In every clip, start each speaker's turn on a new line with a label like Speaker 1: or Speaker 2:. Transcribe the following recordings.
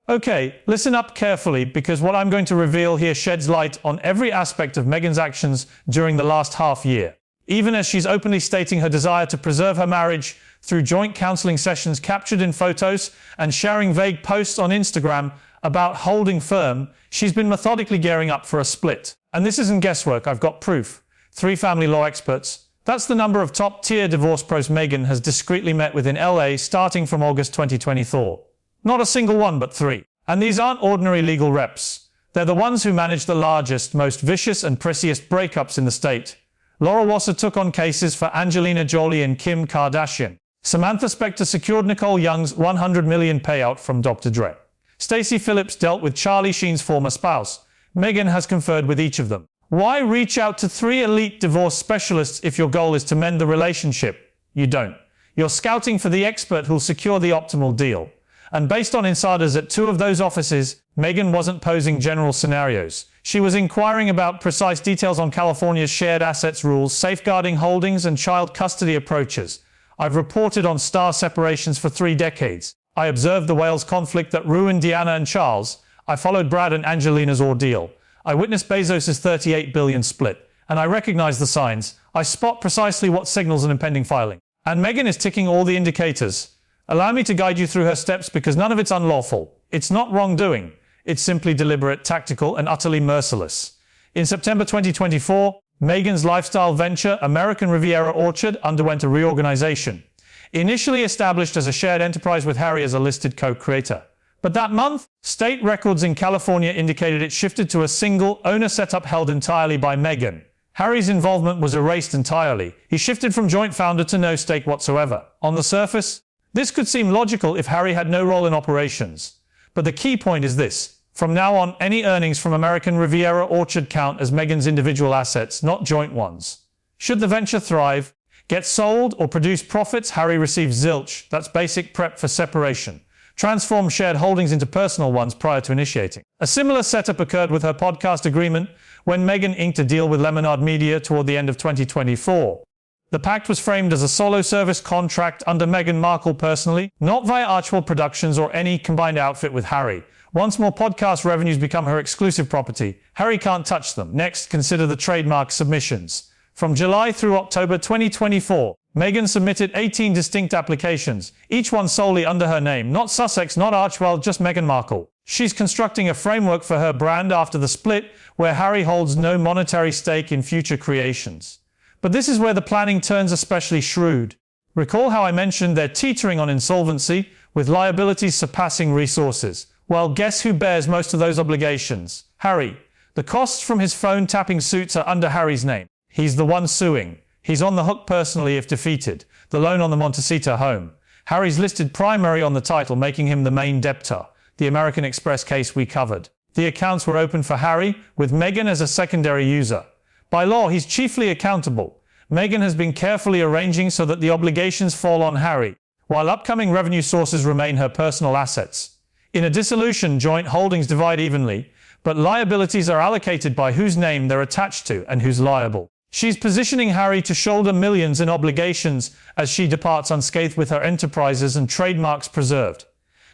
Speaker 1: Okay, listen up carefully because what I'm going to reveal here sheds light on every aspect of Meghan's actions during the last half year. Even as she's openly stating her desire to preserve her marriage through joint counseling sessions captured in photos and sharing vague posts on Instagram about holding firm, she's been methodically gearing up for a split. And this isn't guesswork, I've got proof. 3 family law experts. That's the number of top-tier divorce pros Meghan has discreetly met with in LA starting from August 2024. Not a single one, but 3. And these aren't ordinary legal reps. They're the ones who manage the largest, most vicious and priciest breakups in the state. Laura Wasser took on cases for Angelina Jolie and Kim Kardashian. Samantha Spector secured Nicole Young's $100 million payout from Dr. Dre. Stacy Phillips dealt with Charlie Sheen's former spouse. Meghan has conferred with each of them. Why reach out to 3 elite divorce specialists if your goal is to mend the relationship? You don't. You're scouting for the expert who'll secure the optimal deal. And based on insiders at 2 of those offices, Meghan wasn't posing general scenarios. She was inquiring about precise details on California's shared assets rules, safeguarding holdings and child custody approaches. I've reported on star separations for 3 decades. I observed the Wales conflict that ruined Diana and Charles. I followed Brad and Angelina's ordeal. I witnessed Bezos' $38 billion split. And I recognize the signs. I spot precisely what signals an impending filing. And Meghan is ticking all the indicators. Allow me to guide you through her steps because none of it's unlawful. It's not wrongdoing. It's simply deliberate, tactical, and utterly merciless. In September 2024, Meghan's lifestyle venture, American Riviera Orchard, underwent a reorganization. Initially established as a shared enterprise with Harry as a listed co-creator. But that month, state records in California indicated it shifted to a single owner setup held entirely by Meghan. Harry's involvement was erased entirely. He shifted from joint founder to no stake whatsoever. On the surface, this could seem logical if Harry had no role in operations. But the key point is this. From now on, any earnings from American Riviera Orchard count as Meghan's individual assets, not joint ones. Should the venture thrive, get sold, or produce profits, Harry receives zilch. That's basic prep for separation. Transform shared holdings into personal ones prior to initiating. A similar setup occurred with her podcast agreement when Meghan inked a deal with Lemonada Media toward the end of 2024. The pact was framed as a solo service contract under Meghan Markle personally, not via Archewell Productions or any combined outfit with Harry. Once more podcast revenues become her exclusive property, Harry can't touch them. Next, consider the trademark submissions. From July through October 2024, Meghan submitted 18 distinct applications, each one solely under her name, not Sussex, not Archewell, just Meghan Markle. She's constructing a framework for her brand after the split, where Harry holds no monetary stake in future creations. But this is where the planning turns especially shrewd. Recall how I mentioned they're teetering on insolvency, with liabilities surpassing resources. Well, guess who bears most of those obligations? Harry. The costs from his phone-tapping suits are under Harry's name. He's the one suing. He's on the hook personally if defeated. The loan on the Montecito home. Harry's listed primary on the title, making him the main debtor. The American Express case we covered. The accounts were open for Harry, with Meghan as a secondary user. By law, he's chiefly accountable. Meghan has been carefully arranging so that the obligations fall on Harry, while upcoming revenue sources remain her personal assets. In a dissolution, joint holdings divide evenly, but liabilities are allocated by whose name they're attached to and who's liable. She's positioning Harry to shoulder millions in obligations as she departs unscathed with her enterprises and trademarks preserved.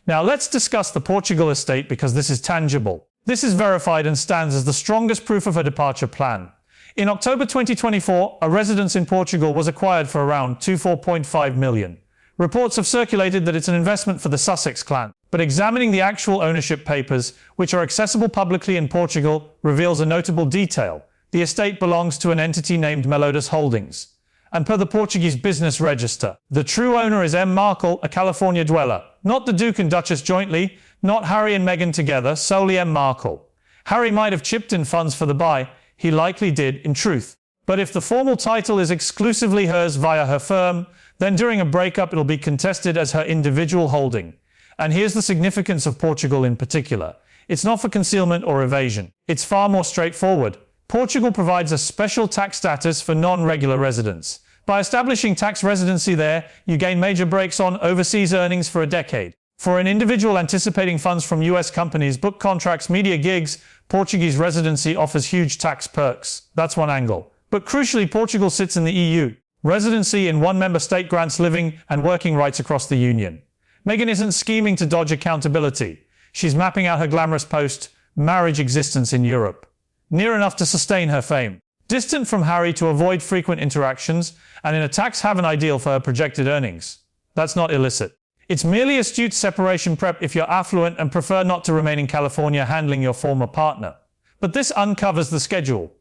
Speaker 1: Now let's discuss the Portugal estate because this is tangible. This is verified and stands as the strongest proof of her departure plan. In October 2024, a residence in Portugal was acquired for around $24.5 million. Reports have circulated that it's an investment for the Sussex clan, but examining the actual ownership papers, which are accessible publicly in Portugal, reveals a notable detail. The estate belongs to an entity named Melides Holdings. And per the Portuguese business register, the true owner is M. Markle, a California dweller. Not the Duke and Duchess jointly, not Harry and Meghan together, solely M. Markle. Harry might have chipped in funds for the buy. He likely did, in truth. But if the formal title is exclusively hers via her firm, then during a breakup it'll be contested as her individual holding. And here's the significance of Portugal in particular. It's not for concealment or evasion. It's far more straightforward. Portugal provides a special tax status for non-regular residents. By establishing tax residency there, you gain major breaks on overseas earnings for a decade. For an individual anticipating funds from US companies, book contracts, media gigs, Portuguese residency offers huge tax perks. That's one angle. But crucially, Portugal sits in the EU. Residency in one member state grants living and working rights across the union. Meghan isn't scheming to dodge accountability. she's mapping out her glamorous post-marriage existence in Europe, near enough to sustain her fame. Distant from Harry to avoid frequent interactions, and in a tax-haven ideal for her projected earnings. That's not illicit. It's merely astute separation prep if you're affluent and prefer not to remain in California handling your former partner. But this uncovers the schedule.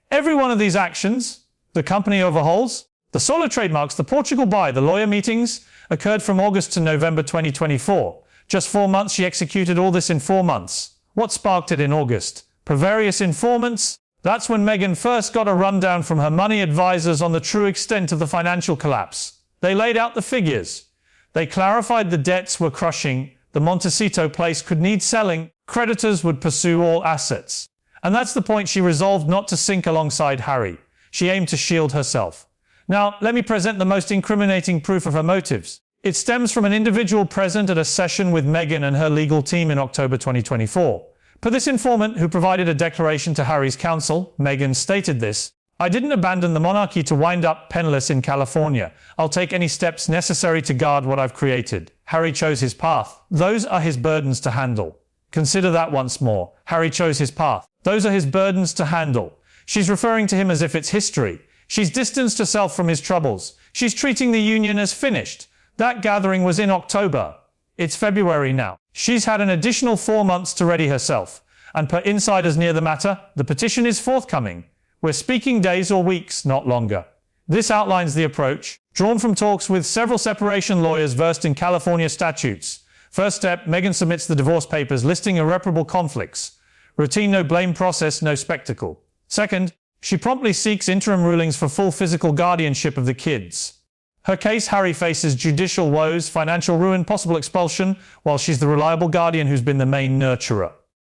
Speaker 1: Every one of these actions, the company overhauls, the solo trademarks, the Portugal buy, the lawyer meetings, occurred from August to November 2024. Just 4 months. She executed all this in 4 months. What sparked it in August? Per various informants, that's when Meghan first got a rundown from her money advisors on the true extent of the financial collapse. They laid out the figures. They clarified the debts were crushing, the Montecito place could need selling, creditors would pursue all assets. And that's the point. She resolved not to sink alongside Harry. She aimed to shield herself. Now, let me present the most incriminating proof of her motives. It stems from an individual present at a session with Meghan and her legal team in October 2024. Per this informant, who provided a declaration to Harry's counsel, Meghan stated this: "I didn't abandon the monarchy to wind up penniless in California. I'll take any steps necessary to guard what I've created." Harry chose his path. Those are his burdens to handle. Consider that once more. Harry chose his path. Those are his burdens to handle. She's referring to him as if it's history. She's distanced herself from his troubles. She's treating the union as finished. That gathering was in October. It's February now. She's had an additional 4 months to ready herself. And per insiders near the matter, the petition is forthcoming. We're speaking days or weeks, not longer. This outlines the approach, drawn from talks with several separation lawyers versed in California statutes. First step, Meghan submits the divorce papers listing irreparable conflicts. Routine no blame process, no spectacle. Second, she promptly seeks interim rulings for full physical guardianship of the kids. Her case: Harry faces judicial woes, financial ruin, possible expulsion, while she's the reliable guardian who's been the main nurturer.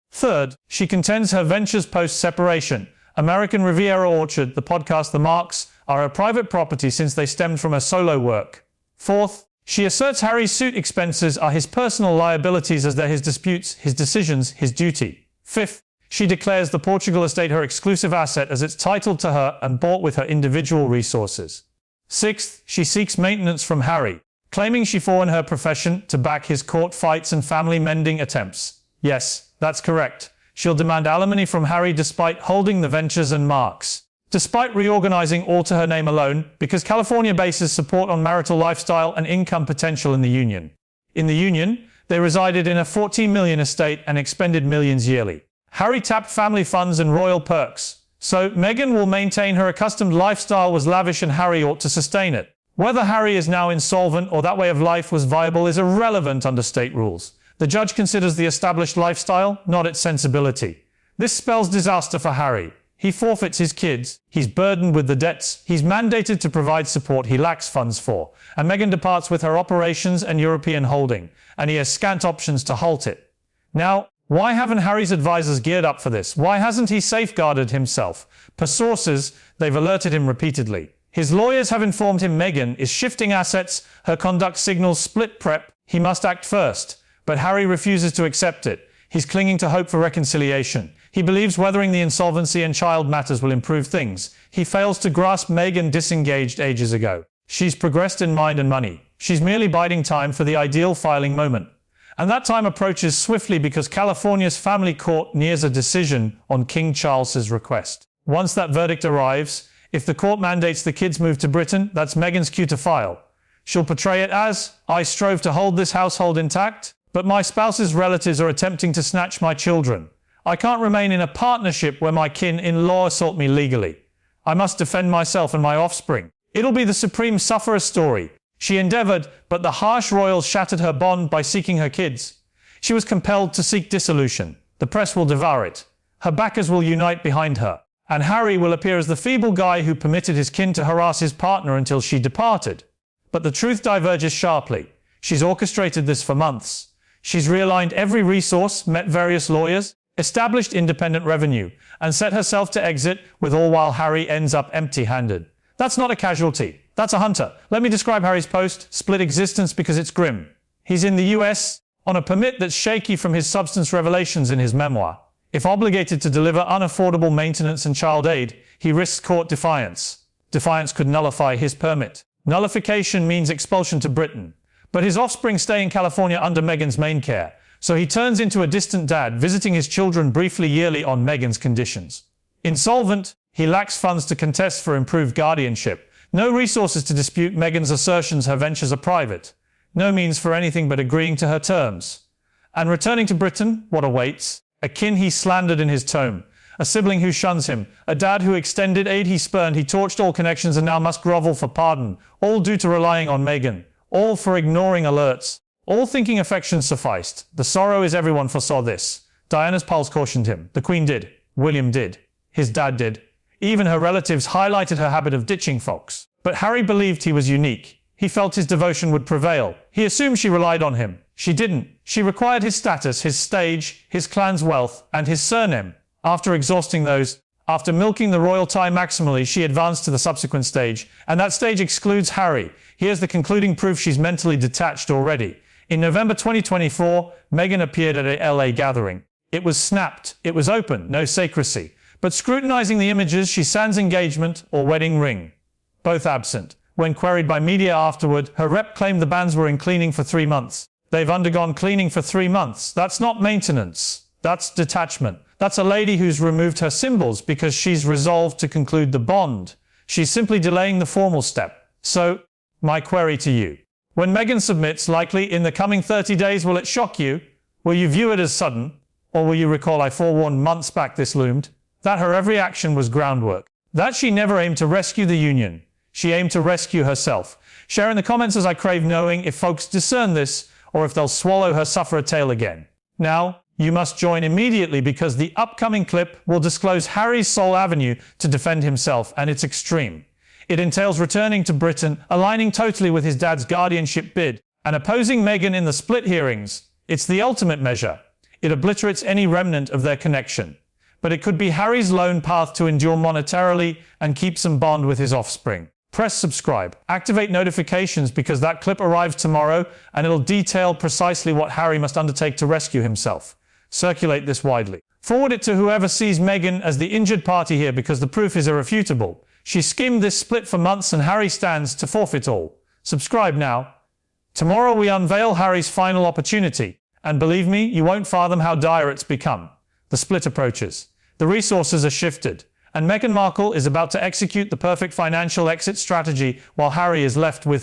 Speaker 1: Third, she contends her ventures post-separation. American Riviera Orchard, the podcast, the Marks, are her private property since they stemmed from her solo work. Fourth, she asserts Harry's suit expenses are his personal liabilities as they're his disputes, his decisions, his duty. Fifth, she declares the Portugal estate her exclusive asset as it's titled to her and bought with her individual resources. Sixth, she seeks maintenance from Harry, claiming she fought in her profession to back his court fights and family mending attempts. Yes, that's correct. She'll demand alimony from Harry despite holding the ventures and marks. Despite reorganizing all to her name alone, because California bases support on marital lifestyle and income potential in the union. In the union, they resided in a $14 million estate and expended millions yearly. Harry tapped family funds and royal perks. So Meghan will maintain her accustomed lifestyle was lavish and Harry ought to sustain it. Whether Harry is now insolvent or that way of life was viable is irrelevant under state rules. The judge considers the established lifestyle, not its sensibility. This spells disaster for Harry. He forfeits his kids, he's burdened with the debts, he's mandated to provide support he lacks funds for, and Meghan departs with her operations and European holding, and he has scant options to halt it. Now, why haven't Harry's advisors geared up for this? Why hasn't he safeguarded himself? Per sources, they've alerted him repeatedly. His lawyers have informed him Meghan is shifting assets, her conduct signals split prep, he must act first. But Harry refuses to accept it. He's clinging to hope for reconciliation. He believes weathering the insolvency and child matters will improve things. He fails to grasp Meghan disengaged ages ago. She's progressed in mind and money. She's merely biding time for the ideal filing moment. And that time approaches swiftly because California's family court nears a decision on King Charles's request. Once that verdict arrives, if the court mandates the kids move to Britain, that's Meghan's cue to file. She'll portray it as, "I strove to hold this household intact, but my spouse's relatives are attempting to snatch my children. I can't remain in a partnership where my kin-in-law assault me legally. I must defend myself and my offspring." It'll be the supreme sufferer story. She endeavored, but the harsh royals shattered her bond by seeking her kids. She was compelled to seek dissolution. The press will devour it. Her backers will unite behind her. And Harry will appear as the feeble guy who permitted his kin to harass his partner until she departed. But the truth diverges sharply. She's orchestrated this for months. She's realigned every resource, met various lawyers, established independent revenue, and set herself to exit, with all while Harry ends up empty-handed. That's not a casualty. That's a hunter. Let me describe Harry's post-split existence because it's grim. He's in the US on a permit that's shaky from his substance revelations in his memoir. If obligated to deliver unaffordable maintenance and child aid, he risks court defiance. Defiance could nullify his permit. Nullification means expulsion to Britain. But his offspring stay in California under Meghan's main care, So he turns into a distant dad, visiting his children briefly yearly on Meghan's conditions. Insolvent, he lacks funds to contest for improved guardianship, no resources to dispute Meghan's assertions her ventures are private, no means for anything but agreeing to her terms. And returning to Britain, what awaits? A kin he slandered in his tome, a sibling who shuns him, a dad who extended aid he spurned, he torched all connections and now must grovel for pardon, all due to relying on Meghan, all for ignoring alerts, all thinking affection sufficed. The sorrow is everyone foresaw this. Diana's pulse cautioned him. The Queen did. William did. His dad did. Even her relatives highlighted her habit of ditching folks. But Harry believed he was unique. He felt his devotion would prevail. He assumed she relied on him. She didn't. She required his status, his stage, his clan's wealth, and his surname. After exhausting those, after milking the royal tie maximally, she advanced to the subsequent stage, and that stage excludes Harry. Here's the concluding proof she's mentally detached already. In November 2024, Meghan appeared at a LA gathering. It was snapped. It was open, no secrecy. But scrutinizing the images, she sans engagement or wedding ring. Both absent. When queried by media afterward, her rep claimed the bands were in cleaning for 3 months. They've undergone cleaning for 3 months. That's not maintenance. That's detachment. That's a lady who's removed her symbols because she's resolved to conclude the bond. She's simply delaying the formal step. So, my query to you. When Meghan submits, likely in the coming 30 days, will it shock you? Will you view it as sudden? Or will you recall I forewarned months back this loomed? That her every action was groundwork. That she never aimed to rescue the union. She aimed to rescue herself. Share in the comments as I crave knowing if folks discern this, or if they'll swallow her suffer a tale again. Now, you must join immediately because the upcoming clip will disclose Harry's sole avenue to defend himself, and it's extreme. It entails returning to Britain, aligning totally with his dad's guardianship bid, and opposing Meghan in the split hearings. It's the ultimate measure. It obliterates any remnant of their connection. But it could be Harry's lone path to endure monetarily and keep some bond with his offspring. Press subscribe. Activate notifications because that clip arrives tomorrow and it'll detail precisely what Harry must undertake to rescue himself. Circulate this widely. Forward it to whoever sees Meghan as the injured party here because the proof is irrefutable. She schemed this split for months and Harry stands to forfeit all. Subscribe now. Tomorrow we unveil Harry's final opportunity. And believe me, you won't fathom how dire it's become. The split approaches. The resources are shifted. And Meghan Markle is about to execute the perfect financial exit strategy while Harry is left with